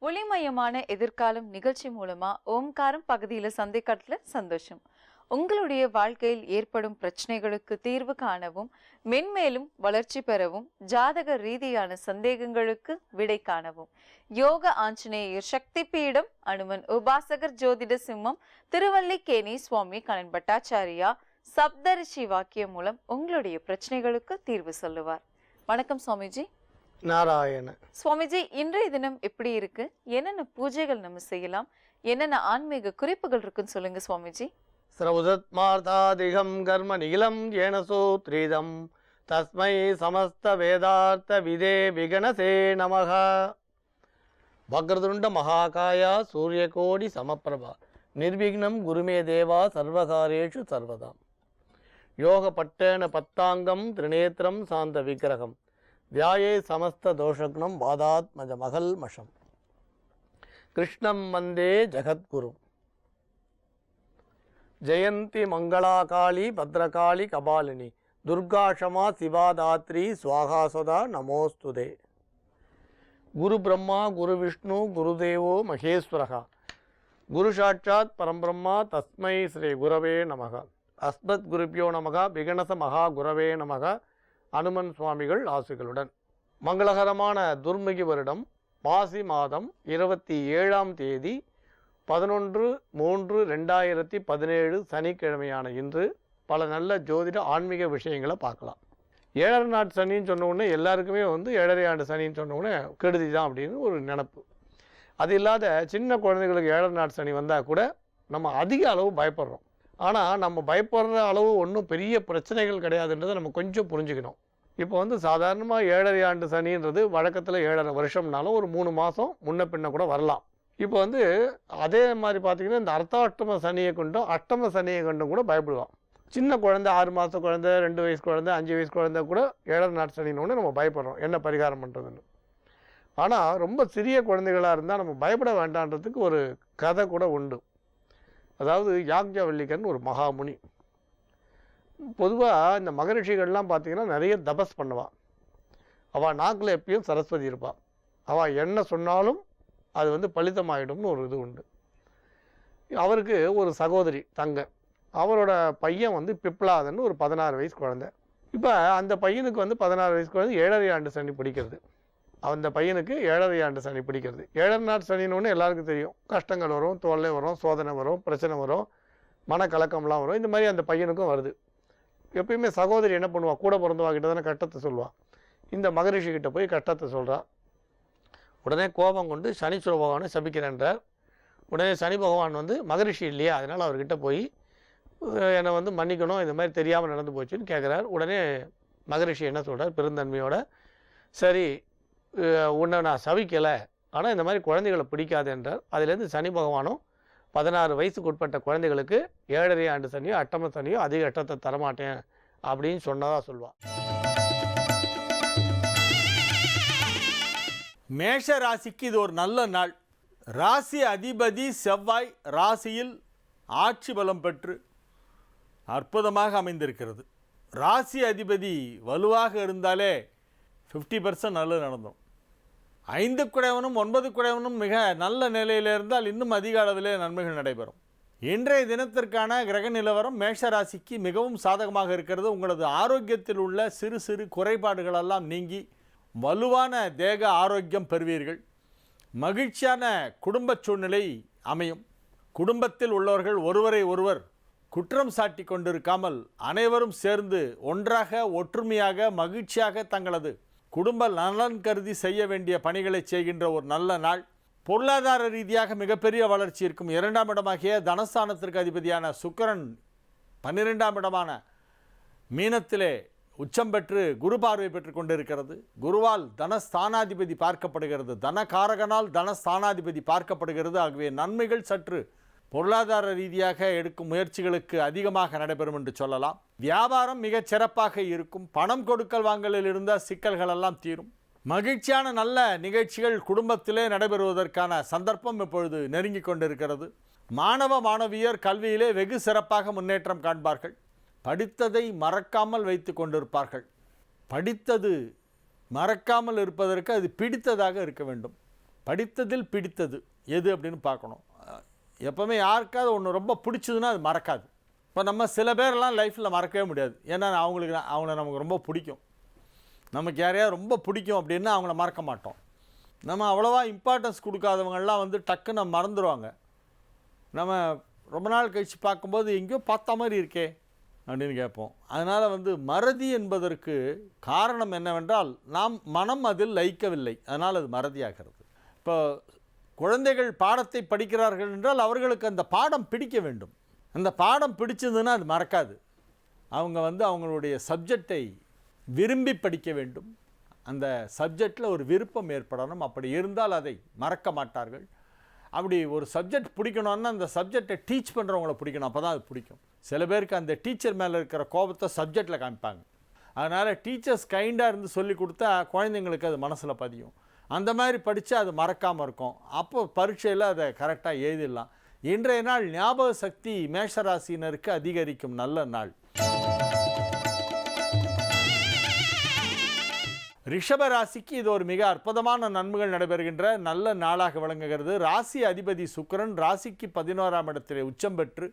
ஒளிமயமான எதிர்காலம் நிகழ்ச்சி மூலமா ஓம்காரம் பகுதியில சந்திக்கட்டுல சந்தோஷம். உங்களுடைய வாழ்க்கையில் ஏற்படும் பிரச்சனைகளுக்கு தீர்வு காணவும், மென்மேலும் வளர்ச்சி பெறவும், ஜாதக ரீதியான சந்தேகங்களுக்கு விடை காணவும் யோக ஆஞ்சநேயர் சக்தி பீடம் அனுமன் உபாசகர் ஜோதிட சிம்மம் திருவல்லிக்கேணி சுவாமி கலன் பட்டாச்சாரியா சப்தரிஷி வாக்கியம் மூலம் உங்களுடைய பிரச்சனைகளுக்கு தீர்வு சொல்லுவார். வணக்கம் சுவாமிஜி. நாராயண சுவாமிஜி, இன்றைய தினம் எப்படி இருக்கு? என்னென்ன பூஜைகள் நம்ம செய்யலாம்? என்னென்ன ஆன்மீக குறிப்புகள் இருக்குன்னு சொல்லுங்க சுவாமிஜி. ஸ்ரௌதத்மார்த்தாதிகம் கர்ம நிகிலம் ஏன சூத்ரீதம் தஸ்மை சமஸ்த வேதார்த்த விதே விகணசே நமக. வக்ரதுண்ட மகாகாயா சூரியகோடி சமப்பிரபா நிர்விக்னம் குருமே தேவா சர்வகாரேஷு சர்வதாம். யோக பட்டேன பத்தாங்கம் திரிநேத்திரம் சாந்த விக்கிரகம் வியாயே சமஸ்த தோஷக்னம் வாதாத்மஜ மகள் மஷம். கிருஷ்ணம் வந்தே ஜகத்குரு. ஜெயந்தி மங்களாகாளி பத்ரகாளி கபாலினி துர்காஷமா சிவாதாத்ரி சுவாகாசதா நமோஸ்துதே. குரு பிரம்மா குரு விஷ்ணு குருதேவோ மகேஸ்வரகா குரு சாட்சாத் பரம்பிரம்மா தஸ்மை ஸ்ரீ குரவே நமக. அஸ்மத் குருப்பியோ நமக விகணச மகா குரவே நமக. அனுமன் சுவாமிகள் ஆசிகளுடன். மங்களகரமான துர்முகி வருடம் மாசி மாதம் 27ஆம் தேதி 11/3/2017 சனிக்கிழமையான இன்று பல நல்ல ஜோதிட ஆன்மீக விஷயங்களை பார்க்கலாம். 7 நாட் சனின்னு சொன்ன உடனே எல்லாருக்குமே ஏழரை ஆண்டு சனின்னு சொன்ன உடனே கெடுதி தான் அப்படின்னு ஒரு நினப்பு. அது இல்லாத சின்ன குழந்தைகளுக்கு 7 நாட் சனி வந்தால் கூட நம்ம அதிக அளவு பயப்படுறோம். ஆனால் நம்ம பயப்படுற அளவு ஒன்றும் பெரிய பிரச்சனைகள் கிடையாதுன்றதை நம்ம கொஞ்சம் புரிஞ்சுக்கணும். இப்போ சாதாரணமாக 7.5 ஆண்டு சனின்றது வழக்கத்தில் 7.5 வருஷம்னாலும் ஒரு 3 மாதம் முன்ன பின்ன கூட வரலாம். இப்போ அதே மாதிரி பார்த்திங்கன்னா இந்த அர்த்தாஷ்டம சனியை கொண்டும் அஷ்டம சனியை கொண்டும் கூட பயப்படுவான். சின்ன குழந்தை 6 மாத குழந்தை 2 வயசு குழந்தை 5 வயசு குழந்தை கூட 7 நாட் சனின்னு நம்ம பயப்படுறோம், என்ன பரிகாரம் பண்ணுறதுன்னு. ஆனால் ரொம்ப சிறிய குழந்தைகளாக இருந்தால் நம்ம பயப்பட வேண்டான்றதுக்கு ஒரு கதை கூட உண்டு. அதாவது யாக்ஞவல்லிகர்னு ஒரு மகாமுனி. பொதுவாக இந்த மகரிஷிகள்லாம் பார்த்திங்கன்னா நிறைய தபஸ் பண்ணுவாள். அவள் நாக்கில் எப்பயும் சரஸ்வதி இருப்பாள். அவள் என்ன சொன்னாலும் அது பலிதமாயிடும்னு ஒரு இது உண்டு. அவருக்கு ஒரு சகோதரி தங்க. அவரோட பையன் பிப்லாதன்னு ஒரு 16 வயசு குழந்தை. இப்போ அந்த பையனுக்கு 16 வயசு குழந்தை 7.5 ஆண்டு சனி பிடிக்கிறது. அந்த பையனுக்கு 7.5 ஆண்டு சனி பிடிக்கிறது. 7 நாட் சனின்னு எல்லாருக்கும் தெரியும். கஷ்டங்கள் வரும், தொல்லை வரும், சோதனை வரும், பிரச்சனை வரும், மனக்கலக்கம்லாம் வரும். இந்த மாதிரி அந்த பையனுக்கும் வருது. எப்பயுமே சகோதரி என்ன பண்ணுவாள், கூட பிறந்தவாக்கிட்ட தானே கஷ்டத்தை சொல்லுவாள். இந்த மகரிஷிக்கிட்ட போய் கஷ்டத்தை சொல்கிறாள். உடனே கோபம் கொண்டு சனீஸ்வர பகவானை சபிக்கிறேன்றார். உடனே சனி பகவான் மகரிஷி இல்லையா, அதனால் அவர்கிட்ட போய் என்னை மன்னிக்கணும், இந்த மாதிரி தெரியாமல் நடந்து போச்சுன்னு கேட்குறார். உடனே மகரிஷி என்ன சொல்கிறார் பெருந்தன்மையோட, சரி உன்னை நான் சவிக்கலை, ஆனால் இந்த மாதிரி குழந்தைகளை பிடிக்காது என்றார். அதுலேருந்து சனி பகவானும் 16 வயசுக்கு உட்பட்ட குழந்தைகளுக்கு 7.5 ஆண்டு சனியோ அட்டம சனியோ அதிக கட்டத்தை தரமாட்டேன் அப்படின்னு சொன்னதாக சொல்லுவாள். மேஷ ராசிக்கு இது ஒரு நல்ல நாள். ராசி அதிபதி செவ்வாய் ராசியில் ஆட்சி பலம் பெற்று அற்புதமாக அமைந்திருக்கிறது. ராசி அதிபதி வலுவாக இருந்தாலே 50% நல்லது நடந்தோம். 5 குடையவனும் 9 குடையவனும் மிக நல்ல நிலையில் இருந்தால் இன்னும் அதிக அளவிலே நன்மைகள் நடைபெறும். இன்றைய தினத்திற்கான கிரக நிலவரம் மேஷ ராசிக்கு மிகவும் சாதகமாக இருக்கிறது. உங்களது ஆரோக்கியத்தில் உள்ள சிறு சிறு குறைபாடுகளெல்லாம் நீங்கி வலுவான தேக ஆரோக்கியம் பெறுவீர்கள். மகிழ்ச்சியான குடும்ப சூழ்நிலை அமையும். குடும்பத்தில் உள்ளவர்கள் ஒருவரை ஒருவர் குற்றம் சாட்டி கொண்டிருக்காமல் அனைவரும் சேர்ந்து ஒன்றாக ஒற்றுமையாக மகிழ்ச்சியாக தங்களது குடும்ப நலன் கருதி செய்ய வேண்டிய பணிகளை செய்கின்ற ஒரு நல்ல நாள். பொருளாதார ரீதியாக மிகப்பெரிய வளர்ச்சி இருக்கும். 2ஆம் இடமாகிய தனஸ்தானத்திற்கு அதிபதியான சுக்கிரன் 12ஆம் இடமான மீனத்திலே உச்சம் பெற்று குரு பார்வை பெற்று கொண்டிருக்கிறது. குருவால் தனஸ்தானாதிபதி பார்க்கப்படுகிறது. தனகாரகனால் தனஸ்தானாதிபதி பார்க்கப்படுகிறது. ஆகவே நன்மைகள் சற்று பொருளாதார ரீதியாக எடுக்கும் முயற்சிகளுக்கு அதிகமாக நடைபெறும் என்று சொல்லலாம். வியாபாரம் மிகச் சிறப்பாக இருக்கும். பணம் கொடுக்கல் வாங்கலில் இருந்த சிக்கல்கள் எல்லாம் தீரும். மகிழ்ச்சியான நல்ல நிகழ்ச்சிகள் குடும்பத்திலே நடைபெறுவதற்கான சந்தர்ப்பம் இப்பொழுது நெருங்கி கொண்டிருக்கிறது. மாணவ மாணவியர் கல்வியிலே வெகு சிறப்பாக முன்னேற்றம் காண்பார்கள். படித்ததை மறக்காமல் வைத்து கொண்டிருப்பார்கள். படித்தது மறக்காமல் இருப்பதற்கு அது பிடித்ததாக இருக்க வேண்டும். படித்ததில் பிடித்தது எது அப்படின்னு பார்க்கணும். எப்போவுமே யாருக்காவது ஒன்று ரொம்ப பிடிச்சதுன்னா அது மறக்காது. இப்போ நம்ம சில பேரெல்லாம் லைஃப்பில் மறக்கவே முடியாது. ஏன்னா அவங்கள நமக்கு ரொம்ப பிடிக்கும். நமக்கு யாரையாவது ரொம்ப பிடிக்கும் அப்படின்னா அவங்கள மறக்க மாட்டோம். நம்ம அவ்வளோவா இம்பார்ட்டன்ஸ் கொடுக்காதவங்கள்லாம் வந்து டக்குன்னு மறந்துடுவாங்க. நம்ம ரொம்ப நாள் கழித்து பார்க்கும்போது எங்கேயோ பார்த்த மாதிரி இருக்கே அப்படின்னு கேட்போம். அதனால் வந்து மறதி என்பதற்கு காரணம் என்னவென்றால் நாம் மனம் அதில் லயிக்கவில்லை, அதனால் அது மறதியாகிறது. இப்போ குழந்தைகள் பாடத்தை படிக்கிறார்கள் என்றால் அவர்களுக்கு அந்த பாடம் பிடிக்க வேண்டும். அந்த பாடம் பிடிச்சதுன்னா அது மறக்காது. அவங்க வந்து அவங்களுடைய சப்ஜெக்டை விரும்பி படிக்க வேண்டும். அந்த சப்ஜெக்டில் ஒரு விருப்பம் ஏற்படணும். அப்படி இருந்தால் அதை மறக்க மாட்டார்கள். அப்படி ஒரு சப்ஜெக்ட் பிடிக்கணும்னா அந்த சப்ஜெக்டை டீச் பண்ணுறவங்கள பிடிக்கணும், அப்போ தான் அது பிடிக்கும். சில பேருக்கு அந்த டீச்சர் மேலே இருக்கிற கோபத்தை சப்ஜெக்டில் காமிப்பாங்க. அதனால் டீச்சர்ஸ் கைண்டாக இருந்து சொல்லி கொடுத்தா குழந்தைங்களுக்கு அது மனசில் பதியும். அந்த மாதிரி படித்தா அது மறக்காமல் இருக்கும். அப்போ பரீட்சையில் அதை கரெக்டாக எழுதிடலாம். இன்றைய நாள் ஞாபக சக்தி மேஷராசினருக்கு அதிகரிக்கும் நல்ல நாள். ரிஷபராசிக்கு இது ஒரு மிக அற்புதமான நன்மைகள் நடைபெறுகின்ற நல்ல நாளாக விளங்குகிறது. ராசி அதிபதி சுக்கிரன் ராசிக்கு 11ஆம் இடத்திலே உச்சம் பெற்று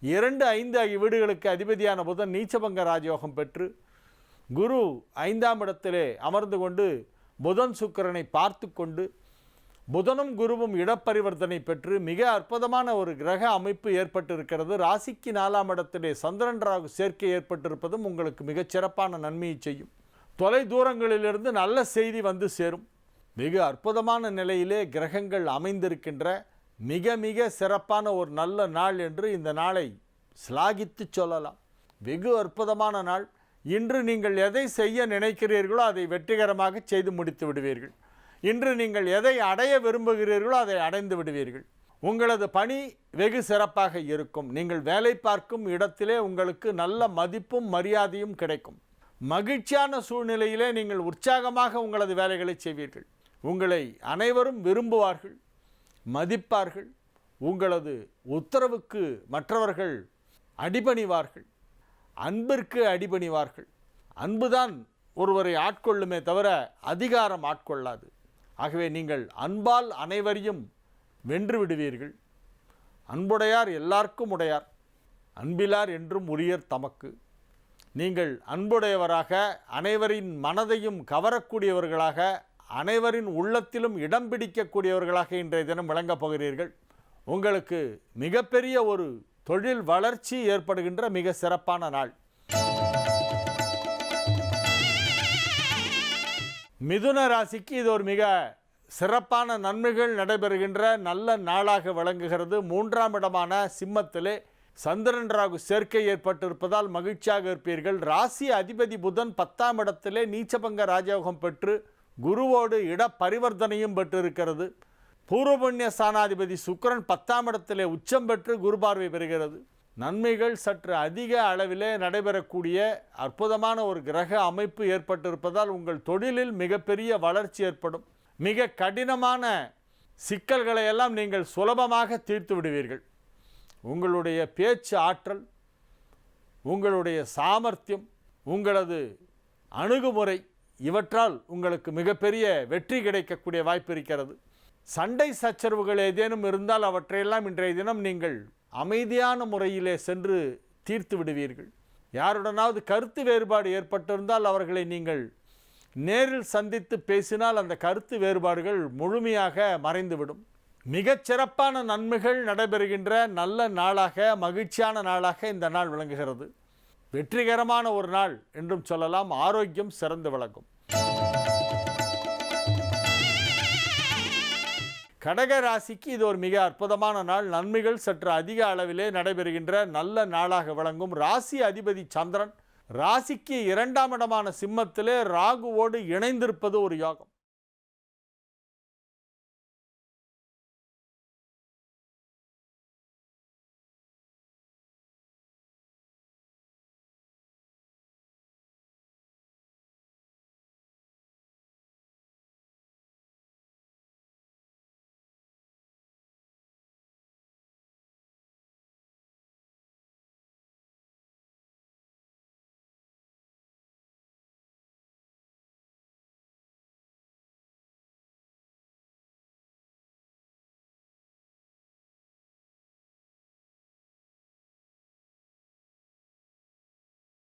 2, 5 வீடுகளுக்கு அதிபதியான புதன் நீச்சபங்க ராஜயோகம் பெற்று குரு 5ஆம் இடத்திலே அமர்ந்து கொண்டு புதன் சுக்கிரனை பார்த்து கொண்டு புதனும் குருவும் இடப்பரிவர்த்தனை பெற்று மிக அற்புதமான ஒரு கிரக அமைப்பு ஏற்பட்டிருக்கிறது. ராசிக்கு 4ஆம் இடத்திலே சந்திரன் ராகு சேர்க்கை ஏற்பட்டிருப்பதும் உங்களுக்கு மிகச்சிறப்பான நன்மையை செய்யும். தொலை தூரங்களிலிருந்து நல்ல செய்தி வந்து சேரும். மிக அற்புதமான நிலையிலே கிரகங்கள் அமைந்திருக்கின்ற மிக மிக சிறப்பான ஒரு நல்ல நாள் என்று இந்த நாளை சிலாகித்து சொல்லலாம். வெகு அற்புதமான நாள். இன்று நீங்கள் எதை செய்ய நினைக்கிறீர்களோ அதை வெற்றிகரமாக செய்து முடித்து விடுவீர்கள். இன்று நீங்கள் எதை அடைய விரும்புகிறீர்களோ அதை அடைந்து விடுவீர்கள். உங்களது பணி வெகு சிறப்பாக இருக்கும். நீங்கள் வேலை பார்க்கும் இடத்திலே உங்களுக்கு நல்ல மதிப்பும் மரியாதையும் கிடைக்கும். மகிழ்ச்சியான சூழ்நிலையிலே நீங்கள் உற்சாகமாக உங்களது வேலைகளை செய்வீர்கள். உங்களை அனைவரும் விரும்புவார்கள், மதிப்பார்கள். உங்களது உத்தரவுக்கு மற்றவர்கள் அடிபணிவார்கள், அன்பிற்கு அடிபணிவார்கள். அன்புதான் ஒருவரை ஆட்கொள்ளுமே தவிர அதிகாரம் ஆட்கொள்ளாது. ஆகவே நீங்கள் அன்பால் அனைவரையும் வென்று விடுவீர்கள். அன்புடையார் எல்லாருக்கும் உடையார், அன்பிலார் என்றும் உரியர் தமக்கு. நீங்கள் அன்புடையவராக, அனைவரின் மனதையும் கவரக்கூடியவர்களாக, அனைவரின் உள்ளத்திலும் இடம் பிடிக்கக்கூடியவர்களாக இன்றைய தினம் விளங்கப் போகிறீர்கள். உங்களுக்கு மிகப்பெரிய ஒரு தொழில் வளர்ச்சி ஏற்படுகின்ற மிக சிறப்பான நாள். மிதுன ராசிக்கு இது ஒரு மிக சிறப்பான நன்மைகள் நடைபெறுகின்ற நல்ல நாளாக விளங்குகிறது. 3ஆம் இடமான சிம்மத்திலே சந்திரன் ராகு சேர்க்கை ஏற்பட்டிருப்பதால் மகிழ்ச்சியாக இருப்பீர்கள். ராசி அதிபதி புதன் 10ஆம் இடத்திலே நீச்சபங்க ராஜயோகம் பெற்று குருவோடு இட பரிவர்த்தனையும் பெற்றிருக்கிறது. பூர்வபுண்ணிய ஸ்தானாதிபதி சுக்கிரன் 10ஆம் இடத்திலே உச்சம் பெற்று குரு பார்வை பெறுகிறது. நன்மைகள் சற்று அதிக அளவிலே நடைபெறக்கூடிய அற்புதமான ஒரு கிரக அமைப்பு ஏற்பட்டிருப்பதால் உங்கள் தொழிலில் மிகப்பெரிய வளர்ச்சி ஏற்படும். மிக கடினமான சிக்கல்களை எல்லாம் நீங்கள் சுலபமாக தீர்த்து விடுவீர்கள். உங்களுடைய பேச்சு ஆற்றல், உங்களுடைய சாமர்த்தியம், உங்களது அணுகுமுறை இவற்றால் உங்களுக்கு மிகப்பெரிய வெற்றி கிடைக்கக்கூடிய வாய்ப்பு இருக்கிறது. சண்டை சச்சரவுகள் ஏதேனும் இருந்தால் அவற்றையெல்லாம் இன்றைய தினம் நீங்கள் அமைதியான முறையிலே சென்று தீர்த்து விடுவீர்கள். யாருடனாவது கருத்து வேறுபாடு ஏற்பட்டிருந்தால் அவர்களை நீங்கள் நேரில் சந்தித்து பேசினால் அந்த கருத்து வேறுபாடுகள் முழுமையாக மறைந்துவிடும். மிகச்சிறப்பான நன்மைகள் நடைபெறுகின்ற நல்ல நாளாக, மகிழ்ச்சியான நாளாக இந்த நாள் விளங்குகிறது. வெற்றிகரமான ஒரு நாள் என்றும் சொல்லலாம். ஆரோக்கியம் சிறந்து விளங்கும். கடக ராசிக்கு இது ஒரு மிக அற்புதமான நாள். நன்மைகள் சற்று அதிக அளவிலே நடைபெறுகின்ற நல்ல நாளாக விளங்கும். ராசி அதிபதி சந்திரன் ராசிக்கு 2ஆம் இடமான சிம்மத்திலே ராகுவோடு இணைந்திருப்பது ஒரு யோகம்.